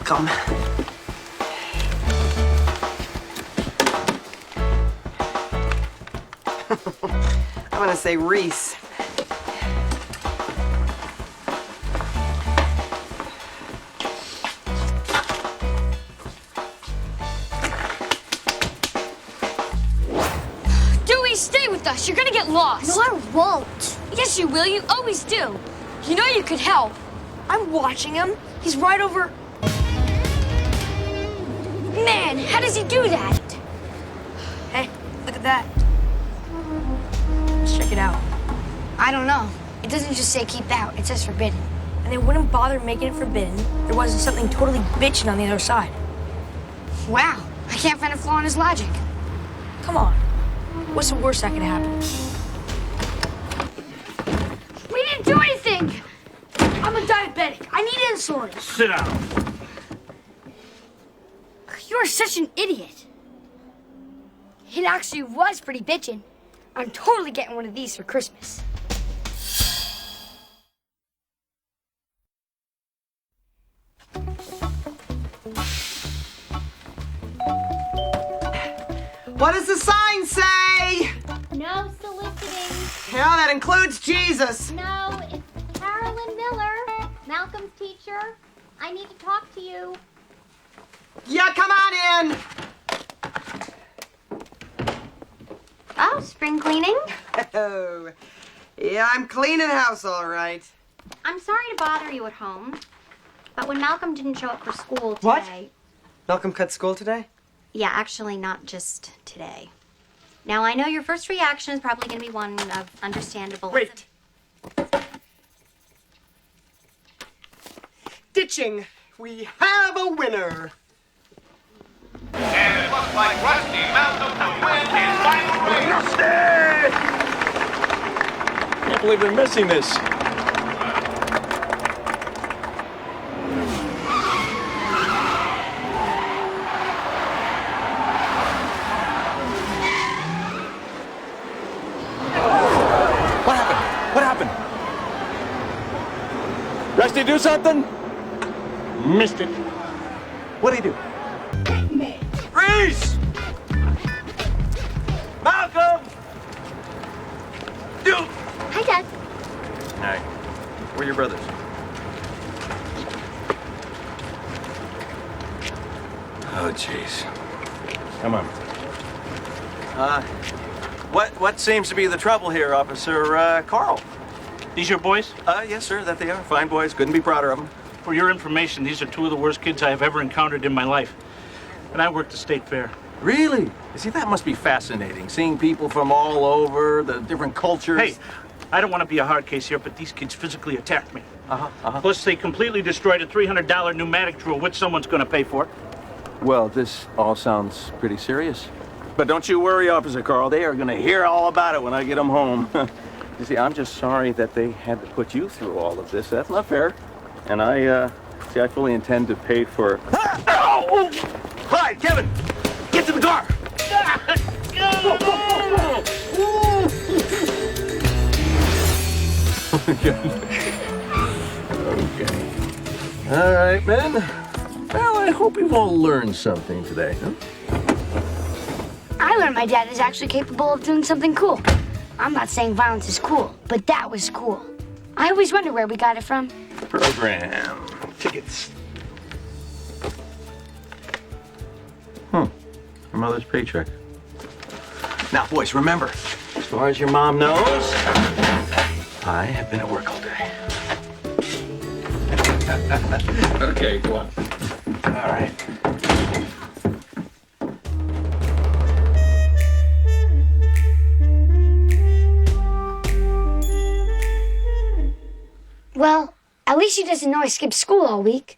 welcome. I'm gonna say Reese. Dewey, stay with us. You're gonna get lost. No, I won't. Yes, you will. You always do. You know you could help. I'm watching him. He's right over... Man, how does he do that? Hey, look at that. Let's check it out. I don't know. It doesn't just say keep out. It says forbidden. And they wouldn't bother making it forbidden. There wasn't something totally bitching on the other side. Wow. I can't find a flaw in his logic. Come on. What's the worst that could happen? We didn't do anything. I'm a diabetic. I need insulin. Sit down. You're such an idiot. It actually was pretty bitchin'. I'm totally getting one of these for Christmas. What does the sign say? No soliciting. Yeah, that includes Jesus. No, it's Carolyn Miller, Malcolm's teacher. I need to talk to you. Yeah, come on in. Oh, spring cleaning? Oh, yeah, I'm cleaning house, all right. I'm sorry to bother you at home, but when Malcolm didn't show up for school today... What? Malcolm cut school today? Yeah, actually not just today. Now, I know your first reaction is probably going to be one of understandable... Wait. Ditching. We have a winner. And it looks like Rusty Malcolm will win his final race. Can't believe they're missing this. What happened? Rusty, do something? Missed it. What'd he do? Reese! Malcolm! Dude! Hi, Dad. Hi. Where are your brothers? Oh, jeez. Come on. What seems to be the trouble here, Officer Carl? These your boys? Yes, sir, that they are. Fine boys. Couldn't be prouder of them. For your information, these are two of the worst kids I have ever encountered in my life. And I work the state fair. Really? You see, that must be fascinating, seeing people from all over, the different cultures. Hey, I don't want to be a hard case here, but these kids physically attacked me. Plus, they completely destroyed a $300 pneumatic drill, which someone's going to pay for. Well, this all sounds pretty serious. But don't you worry, Officer Carl. They are going to hear all about it when I get them home. You see, I'm just sorry that they had to put you through all of this. That's not fair. And I fully intend to pay for... Oh! Clyde, Kevin, get to the car! Okay. All right, men. Well, I hope you've all learned something today, huh? I learned my dad is actually capable of doing something cool. I'm not saying violence is cool, but that was cool. I always wonder where we got it from. Program tickets. Your mother's paycheck. Now, boys, remember, as far as your mom knows, I have been at work all day. Okay, go on. All right. Well, at least he doesn't know I skipped school all week.